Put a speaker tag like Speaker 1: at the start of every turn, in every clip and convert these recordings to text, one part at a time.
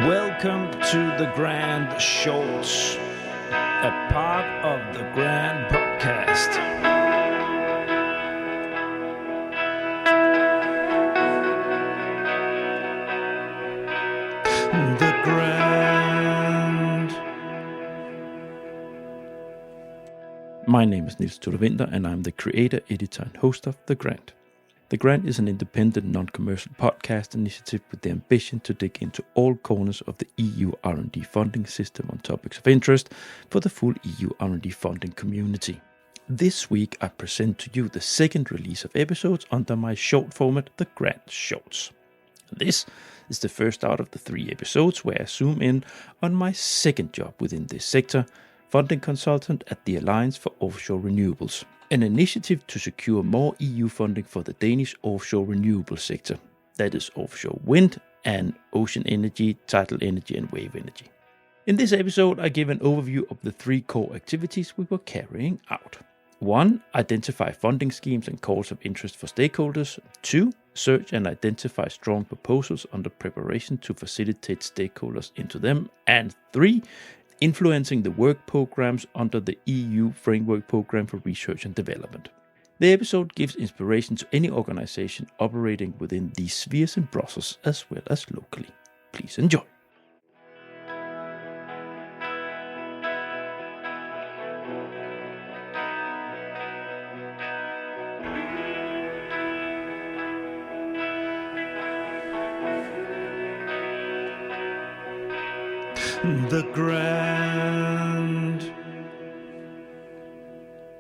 Speaker 1: Welcome to the Grand Shorts, a part of the Grand Podcast. The Grand. My name is Niels Tudor Winter, and I'm the creator, editor, and host of The Grand. The Grand is an independent, non-commercial podcast initiative with the ambition to dig into all corners of the EU R&D funding system on topics of interest for the full EU R&D funding community. This week I present to you the second release of episodes under my short format, The Grand Shorts. This is the first out of the 3 episodes where I zoom in on my second job within this sector, funding consultant at the Alliance for Offshore Renewables, an initiative to secure more EU funding for the Danish offshore renewable sector, that is offshore wind and ocean energy, tidal energy and wave energy. In this episode I give an overview of the 3 core activities we were carrying out. 1. Identify funding schemes and calls of interest for stakeholders. 2. Search and identify strong proposals under preparation to facilitate stakeholders into them. And 3. Influencing the work programs under the EU Framework Programme for Research and Development. The episode gives inspiration to any organization operating within these spheres in Brussels as well as locally. Please enjoy. The Grand.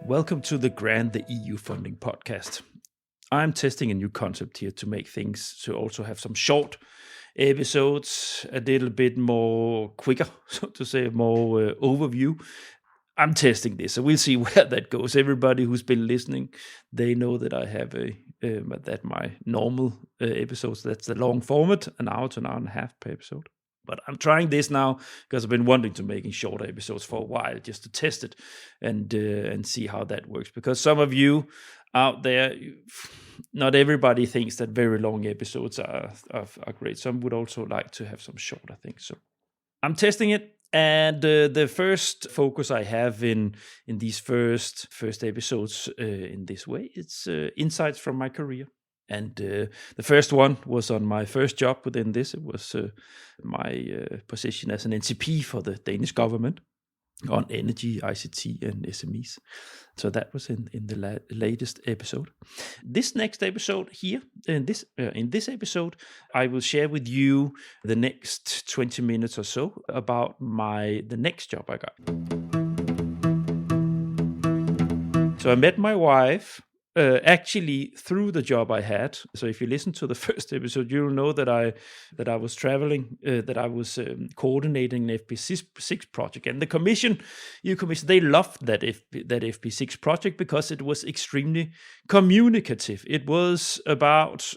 Speaker 1: Welcome to The Grand, the EU funding podcast. I'm testing a new concept here to make things to also have some short episodes, a little bit more quicker, so to say, more overview. I'm testing this, so we'll see where that goes. Everybody who's been listening, they know that I have that my normal episodes, that's the long format, an hour to an hour and a half per episode. But I'm trying this now because I've been wanting to making shorter episodes for a while, just to test it and see how that works. Because some of you out there, not everybody thinks that very long episodes are great. Some would also like to have some shorter things. So I'm testing it, and the first focus I have in these first episodes in this way, it's insights from my career. And the first one was on my first job within this. It was my position as an NCP for the Danish government on energy, ICT and SMEs. So that was in the latest episode. This next episode here, in this episode, I will share with you the next 20 minutes or so about the next job I got. So I met my wife actually through the job I had. So if you listen to the first episode, you'll know that I was traveling, that I was coordinating an FP6 project, and the EU Commission, they loved that FP6 project because it was extremely communicative. It was about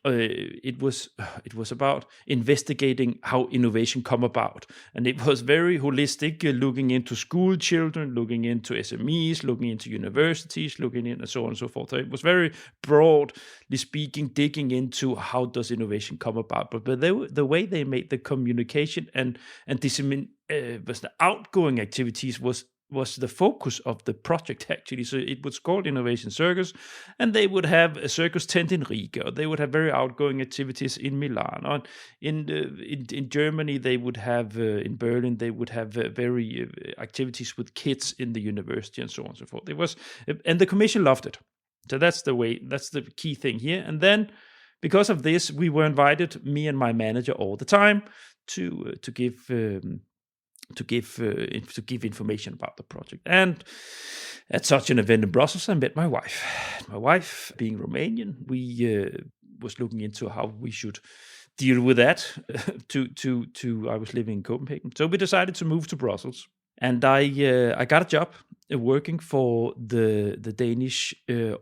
Speaker 1: it was about investigating how innovation come about, and it was very holistic, looking into school children, looking into SMEs, looking into universities, looking in and so on and so forth. So it was very broadly speaking, digging into how does innovation come about. But the way they made the communication and was the outgoing activities was the focus of the project actually. So it was called Innovation Circus, and they would have a circus tent in Riga. They would have very outgoing activities in Milan. Or in Germany, they would have in Berlin. They would have very activities with kids in the university and so on and so forth. And the Commission loved it. So that's the key thing here. And then because of this, we were invited, me and my manager, all the time to give information about the project. And at such an event in Brussels, I met my wife. My wife, being Romanian, we was looking into how we should deal with that. I was living in Copenhagen, so we decided to move to Brussels. And I got a job working for the Danish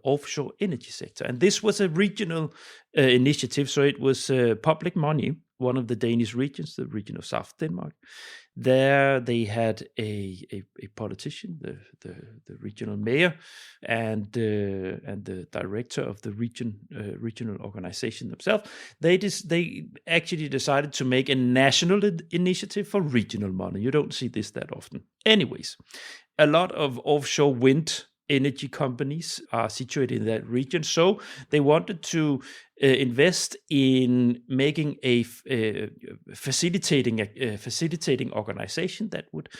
Speaker 1: offshore energy sector. And this was a regional initiative, so it was public money one of the Danish regions, the region of South Denmark. There they had a politician, the regional mayor, and the director of the regional organization themselves. They actually decided to make a national initiative for regional money. You don't see this that often. Anyways, a lot of offshore wind energy companies are situated in that region, so they wanted to invest in making a facilitating organization that would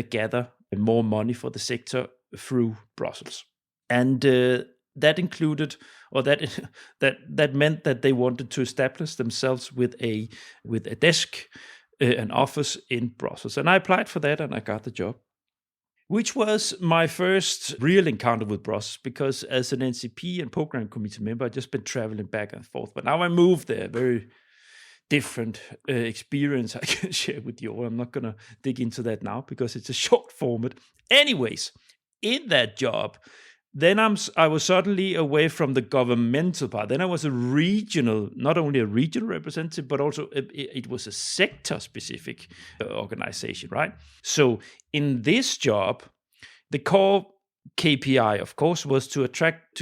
Speaker 1: gather more money for the sector through Brussels, and that included, or that meant that they wanted to establish themselves with a desk, an office in Brussels, and I applied for that and I got the job, which was my first real encounter with Brussels, because as an NCP and program committee member, I'd just been traveling back and forth. But now I moved there, very different experience I can share with you all. I'm not going to dig into that now because it's a short format. Anyways, in that job, then I was suddenly away from the governmental part. Then I was a regional, not only a regional representative, but also it was a sector-specific organization, right? So in this job, the core KPI, of course, was to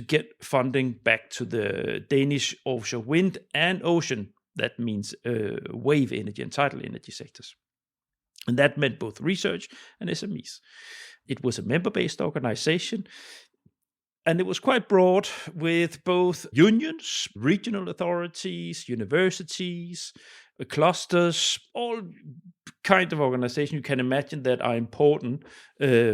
Speaker 1: get funding back to the Danish offshore wind and ocean. That means wave energy and tidal energy sectors. And that meant both research and SMEs. It was a member-based organization. And it was quite broad, with both unions, regional authorities, universities, clusters, all kind of organizations you can imagine that are important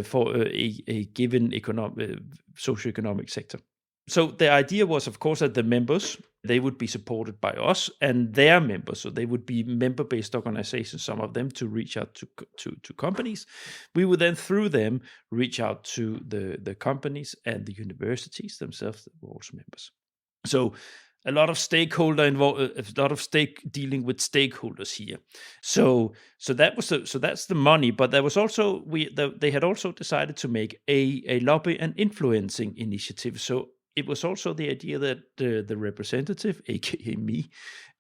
Speaker 1: for a given socioeconomic sector. So the idea was, of course, that the members, they would be supported by us and their members. So they would be member-based organizations, some of them, to reach out to companies. We would then, through them, reach out to the companies and the universities themselves that were also members. So a lot of stakeholder involved, a lot of dealing with stakeholders here. So that's the money. But there was also they had also decided to make a lobby and influencing initiative. So it was also the idea that the representative, aka me,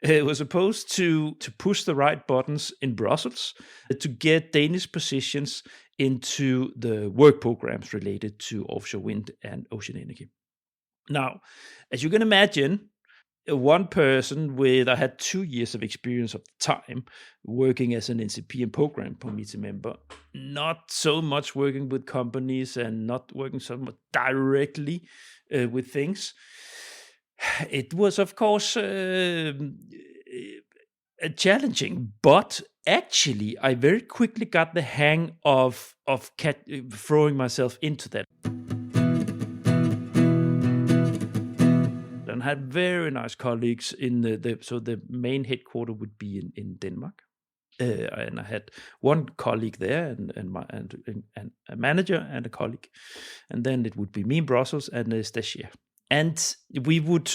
Speaker 1: was supposed to push the right buttons in Brussels to get Danish positions into the work programs related to offshore wind and ocean energy. Now, as you can imagine, one person I had 2 years of experience of the time working as an NCP and program committee member, not so much working with companies and not working so much directly with things. It was, of course, challenging, but actually I very quickly got the hang of throwing myself into that. And had very nice colleagues in so the main headquarters would be in Denmark, and I had one colleague there and a manager and a colleague, and then it would be me in Brussels and a stagiaire. And we would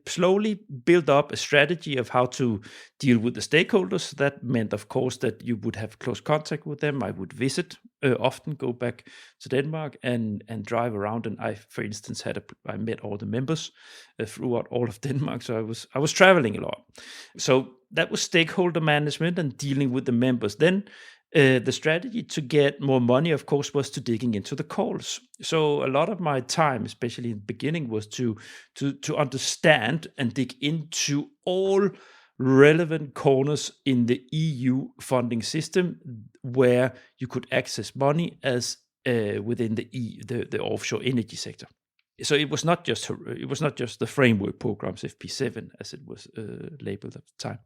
Speaker 1: slowly build up a strategy of how to deal with the stakeholders. That meant, of course, that you would have close contact with them. I would visit often, go back to Denmark and drive around. And I, for instance, I met all the members throughout all of Denmark. So I was traveling a lot. So that was stakeholder management and dealing with the members. Then the strategy to get more money, of course, was to digging into the calls. So a lot of my time, especially in the beginning, was to understand and dig into all relevant corners in the EU funding system where you could access money as within the offshore energy sector. So it was not just the framework programs, FP7, as it was labeled at the time.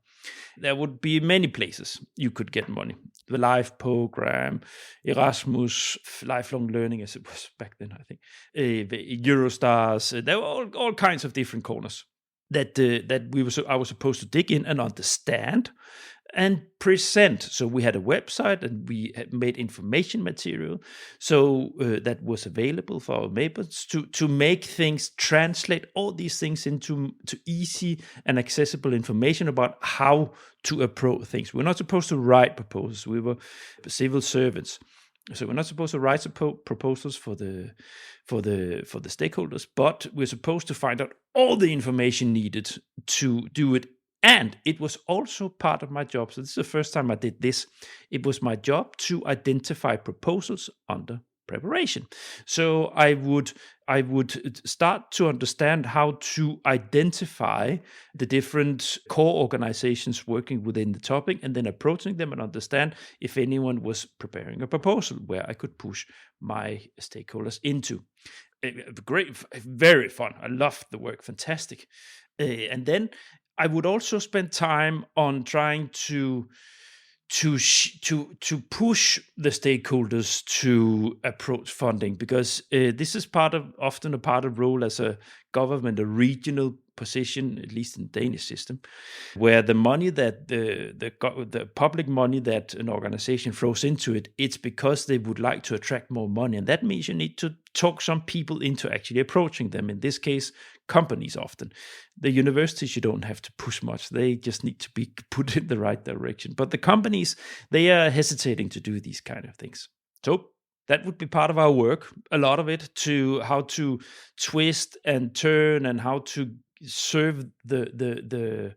Speaker 1: There would be many places you could get money. The LIFE program, Erasmus, lifelong learning, as it was back then, I think. Eurostars. There were all kinds of different corners that I was supposed to dig in and understand and present. So we had a website and we had made information material so that was available for our members to make things, translate all these things into easy and accessible information about how to approach things. We're not supposed to write proposals. We were civil servants. So we're not supposed to write proposals for the stakeholders, but we're supposed to find out all the information needed to do it And it was also part of my job. So this is the first time I did this. It was my job to identify proposals under preparation. So I would start to understand how to identify the different core organizations working within the topic, and then approaching them and understand if anyone was preparing a proposal where I could push my stakeholders into. Great, very fun. I loved the work, fantastic. And then I would also spend time on trying to push the stakeholders to approach funding, because this is often a part of role as a government, a regional position, at least in the Danish system, where the money that the public money that an organization throws into it, it's because they would like to attract more money, and that means you need to talk some people into actually approaching them. In this case, companies often. The universities, you don't have to push much. They just need to be put in the right direction. But the companies, they are hesitating to do these kind of things. So that would be part of our work, a lot of it, to how to twist and turn and how to serve the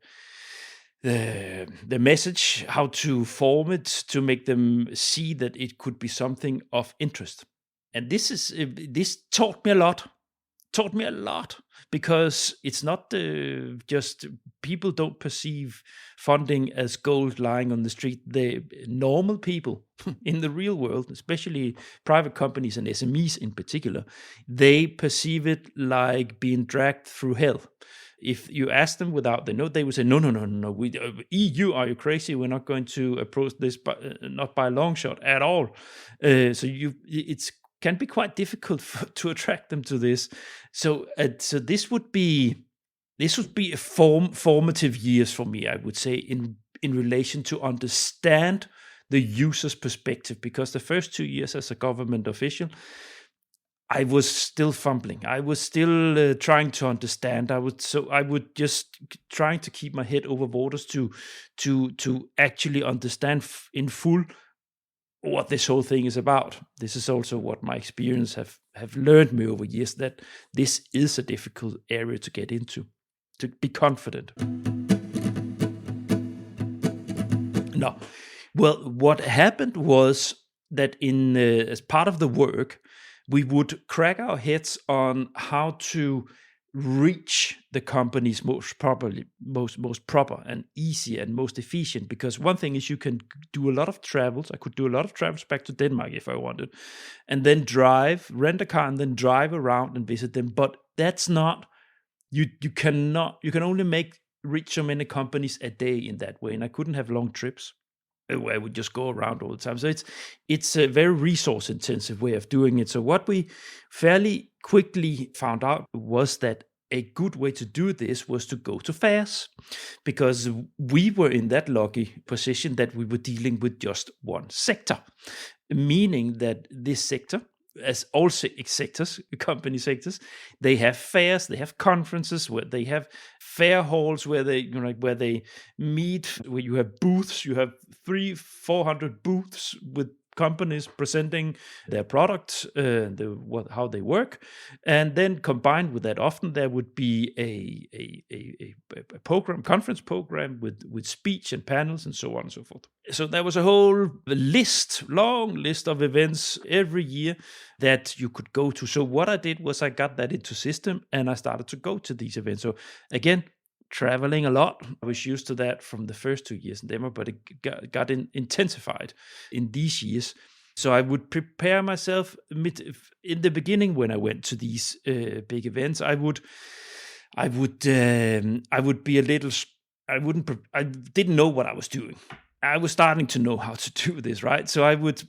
Speaker 1: message, how to form it to make them see that it could be something of interest. And this taught me a lot, because it's not just people don't perceive funding as gold lying on the street. The normal people in the real world, especially private companies and SMEs in particular, they perceive it like being dragged through hell. If you ask them without the note, they would say, no. We, EU, are you crazy? We're not going to approach this, not by a long shot at all. It's can be quite difficult to attract them to this. So this would be a formative years for me, I would say, in relation to understand the user's perspective, because the first 2 years as a government official, I was still fumbling. I was still trying to understand. I would just trying to keep my head over waters to actually understand in full what this whole thing is about. This is also what my experience have learned me over years, that this is a difficult area to get into, to be confident. No, well, what happened was that as part of the work, we would crack our heads on how to reach the companies most proper and easy and most efficient. Because one thing is, you can do a lot of travels. I could do a lot of travels back to Denmark if I wanted, and then rent a car and then drive around and visit them. But that's not, you can only reach so many companies a day in that way. And I couldn't have long trips where I would just go around all the time. So it's a very resource intensive way of doing it. So what we fairly quickly found out was that a good way to do this was to go to fairs, because we were in that lucky position that we were dealing with just one sector, meaning that this sector, as all sectors, company sectors, they have fairs, they have conferences, where they have fair halls where they meet, where you have booths, you have 300-400 booths with companies presenting their products, how they work, and then combined with that, often there would be a conference program with speech and panels and so on and so forth. So there was a whole long list of events every year that you could go to. So what I did was I got that into system and I started to go to these events. So again, traveling a lot. I was used to that from the first 2 years in Denmark, but it got intensified in these years. So I would prepare myself in the beginning when I went to these big events. I would be a little. I didn't know what I was doing. I was starting to know how to do this, right?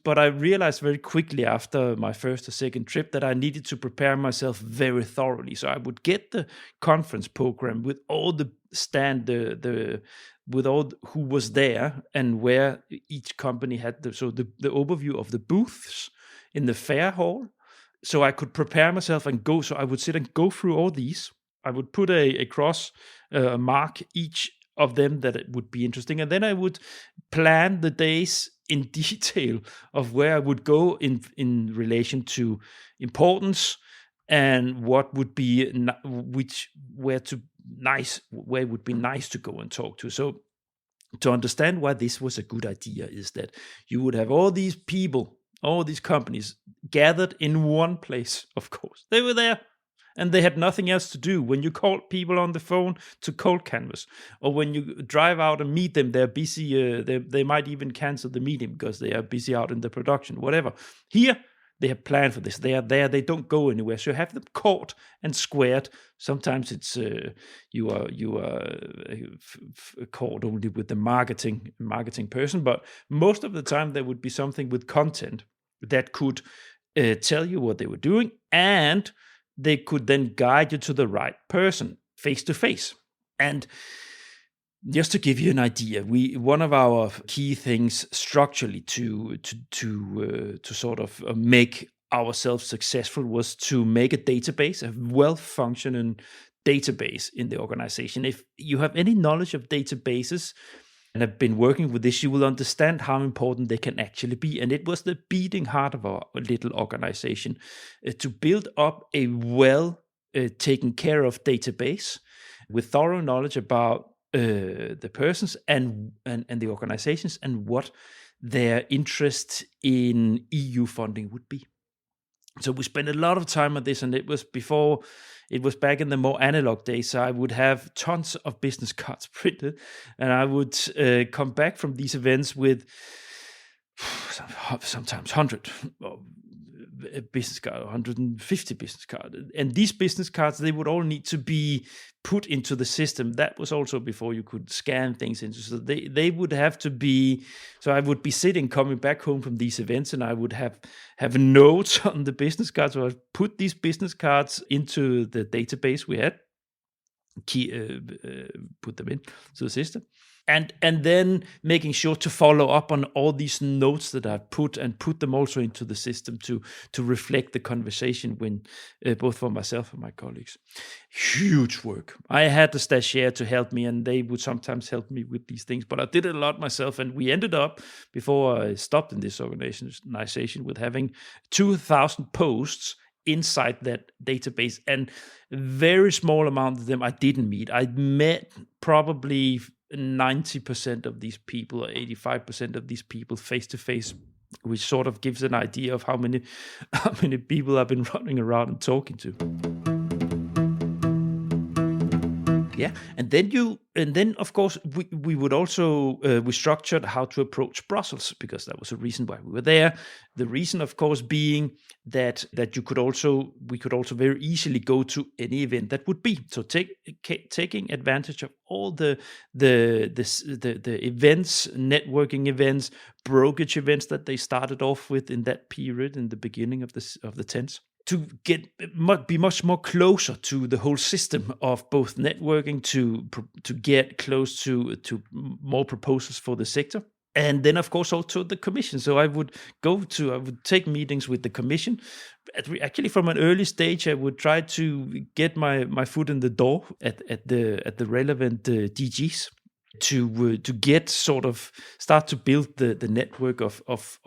Speaker 1: But I realized very quickly after my first or second trip that I needed to prepare myself very thoroughly. So I would get the conference program with all the with all who was there and where each company had the overview of the booths in the fair hall. So I could prepare myself and go. So I would sit and go through all these. I would put a cross mark each of them that it would be interesting, and then I would plan the days in detail of where I would go in relation to importance and what would be where would be nice to go and talk to. So to understand why this was a good idea is that you would have all these people, all these companies gathered in one place. Of course, they were there and they had nothing else to do. When you call people on the phone to cold canvas, or when you drive out and meet them, they're busy. They might even cancel the meeting because they are busy out in the production, whatever. Here, they have planned for this. They are there. They don't go anywhere. So you have them caught and squared. Sometimes it's you are caught only with the marketing person, but most of the time there would be something with content that could tell you what they were doing, and they could then guide you to the right person face to face. And just to give you an idea, one of our key things structurally to sort of make ourselves successful was to make a database, a well-functioning database in the organization. If you have any knowledge of databases and have been working with this, you will understand how important they can actually be. And it was the beating heart of our little organization to build up a well taken care of database with thorough knowledge about the persons and the organizations and what their interest in EU funding would be. So we spent a lot of time on this, and it was back in the more analog days. So I would have tons of business cards printed, and I would come back from these events with sometimes 100 business cards, 150 business cards. And these business cards, they would all need to be put into the system. That was also before you could scan things into. So they would have to be, so I would be coming back home from these events, and I would have notes on the business cards. So I put these business cards into the database we had, put them into the system. And then making sure to follow up on all these notes that I put them also into the system to reflect the conversation when both for myself and my colleagues. Huge work. I had a stagiaire to help me, and they would sometimes help me with these things, but I did it a lot myself. And we ended up, before I stopped in this organization, with having 2,000 posts inside that database, and very small amount of them I didn't meet. I met probably 90% of these people, or 85% of these people face to face, which sort of gives an idea of how many people I've been running around and talking to. Yeah, and then of course we would also we structured how to approach Brussels, because that was a reason why we were there. The reason, of course, being that we could also very easily go to any event that would be. So taking advantage of all the events, networking events, brokerage events that they started off with in that period in the beginning of the 10s. To be much more closer to the whole system of both networking, to get close to more proposals for the sector, and then of course also the Commission. So I would take meetings with the Commission. Actually, from an early stage, I would try to get my foot in the door at the relevant DGs to get start to build the network of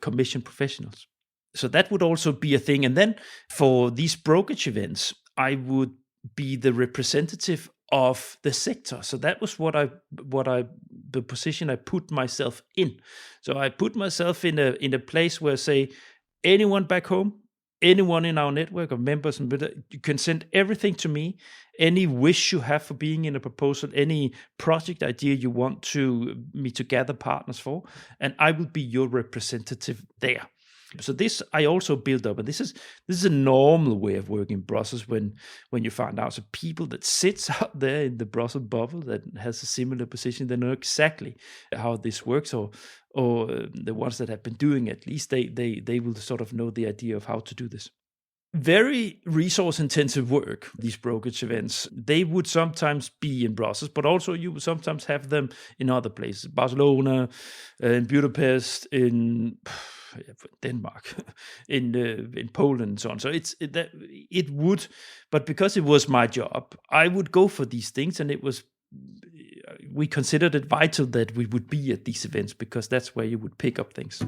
Speaker 1: Commission professionals. So that would also be a thing. And then for these brokerage events, I would be the representative of the sector. So that was the position I put myself in. So I put myself in a place where, say, anyone back home, anyone in our network of members, you can send everything to me. Any wish you have for being in a proposal, any project idea you want me to gather partners for, and I will be your representative there. So this I also built up, and this is a normal way of working in Brussels when you find out. So people that sits out there in the Brussels bubble that has a similar position, they know exactly how this works, or the ones that have been doing it, at least they will sort of know the idea of how to do this. Very resource intensive work, these brokerage events. They would sometimes be in Brussels, but also you would sometimes have them in other places, Barcelona, in Budapest, in Denmark, in Poland, and so on. So it would, but because it was my job, I would go for these things, and we considered it vital that we would be at these events, because that's where you would pick up things.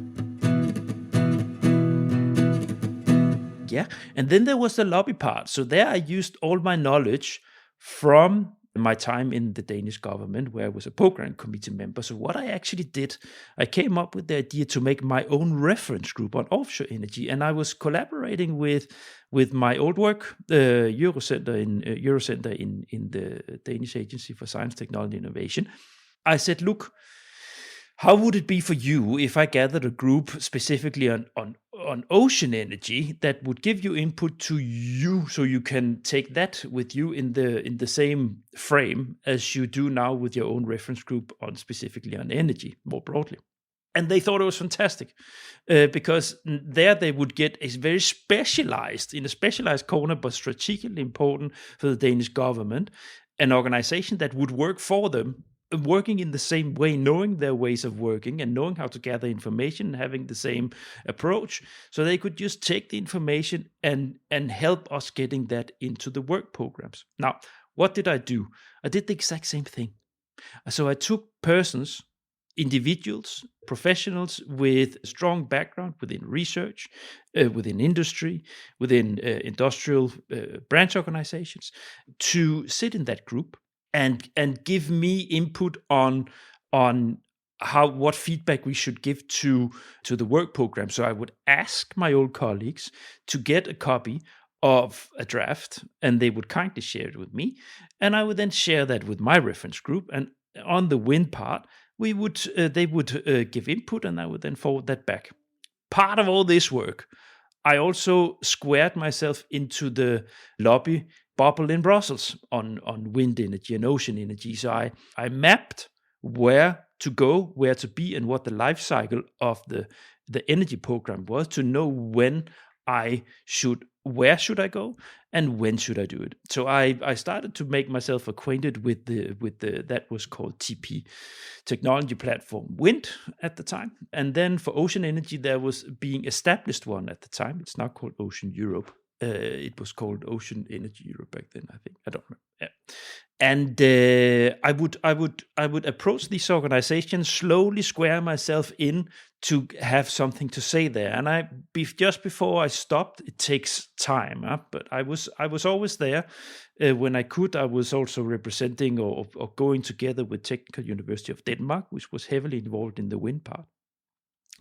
Speaker 1: Yeah. And then there was the lobby part. So there I used all my knowledge from my time in the Danish government, where I was a program committee member. So what I actually did, I came up with the idea to make my own reference group on offshore energy. And I was collaborating with my old work, the Eurocenter in the Danish Agency for Science, Technology and Innovation. I said, look, how would it be for you if I gathered a group specifically on ocean energy that would give you input to you, so you can take that with you in the same frame as you do now with your own reference group on specifically on energy more broadly? And they thought it was fantastic because there they would get a very specialized corner, but strategically important for the Danish government, an organization that would work for them, working in the same way, knowing their ways of working and knowing how to gather information and having the same approach. So they could just take the information and help us getting that into the work programs. Now, what did I do? I did the exact same thing. So I took individuals, professionals with strong background within research, within industry, within industrial branch organizations, to sit in that group and give me input on what feedback we should give to the work program. So I would ask my old colleagues to get a copy of a draft, and they would kindly share it with me, and I would then share that with my reference group. And on the wind part, they would give input, and I would then forward that back. Part of all this work, I also squared myself into the lobby bubble in Brussels on wind energy and ocean energy. So I mapped where to go, where to be, and what the life cycle of the energy program was, to know where should I go and when should I do it. So I started to make myself acquainted with the that was called TP, Technology Platform Wind at the time. And then for ocean energy, there was being established one at the time. It's now called Ocean Europe. It was called Ocean Energy Europe back then, I think. I don't remember. Yeah. And I would approach these organizations, slowly square myself in to have something to say there. And just before I stopped, it takes time, but I was always there when I could. I was also representing or going together with Technical University of Denmark, which was heavily involved in the wind part.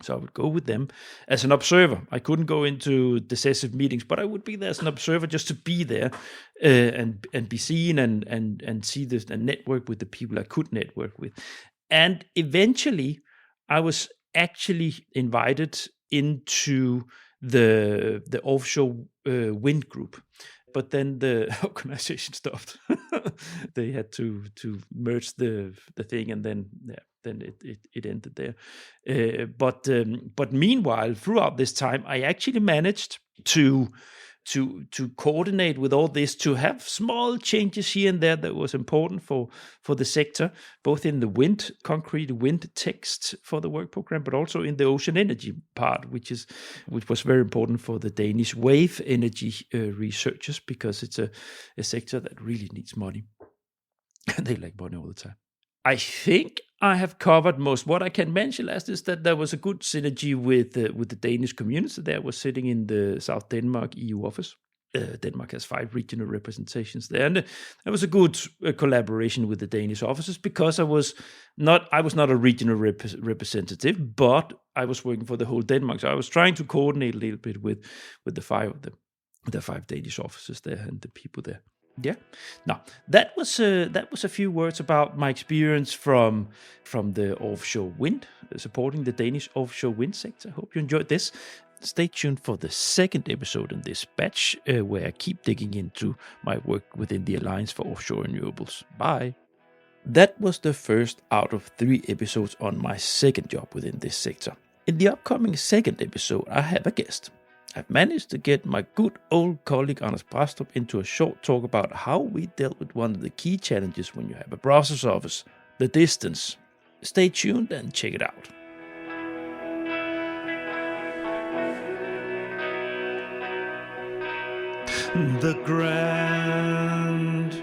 Speaker 1: So I would go with them as an observer. I couldn't go into decisive meetings, but I would be there as an observer, just to be there and be seen and see this and network with the people I could network with. And eventually, I was actually invited into the offshore wind group. But then the organization stopped. They had to merge the thing, and then it ended there. But meanwhile, throughout this time, I actually managed to coordinate with all this, to have small changes here and there that was important for the sector, both in the concrete wind text for the work program, but also in the ocean energy part, which was very important for the Danish wave energy researchers, because it's a sector that really needs money. They like money all the time. I think I have covered most. What I can mention last is that there was a good synergy with the Danish community. There was sitting in the South Denmark EU office. Denmark has 5 regional representations there, and there was a good collaboration with the Danish offices, because I was not a regional representative, but I was working for the whole Denmark. So I was trying to coordinate a little bit with the 5 of them, the 5 Danish offices there and the people there. Yeah. Now that was a few words about my experience from the offshore wind, supporting the Danish offshore wind sector. Hope you enjoyed this. Stay tuned for the second episode in this batch, where I keep digging into my work within the Alliance for Offshore Renewables. Bye. That was the first out of 3 episodes on my second job within this sector. In the upcoming second episode, I have a guest. I've managed to get my good old colleague Anders Brastrup into a short talk about how we dealt with one of the key challenges when you have a Brussels office, the distance. Stay tuned and check it out. The grand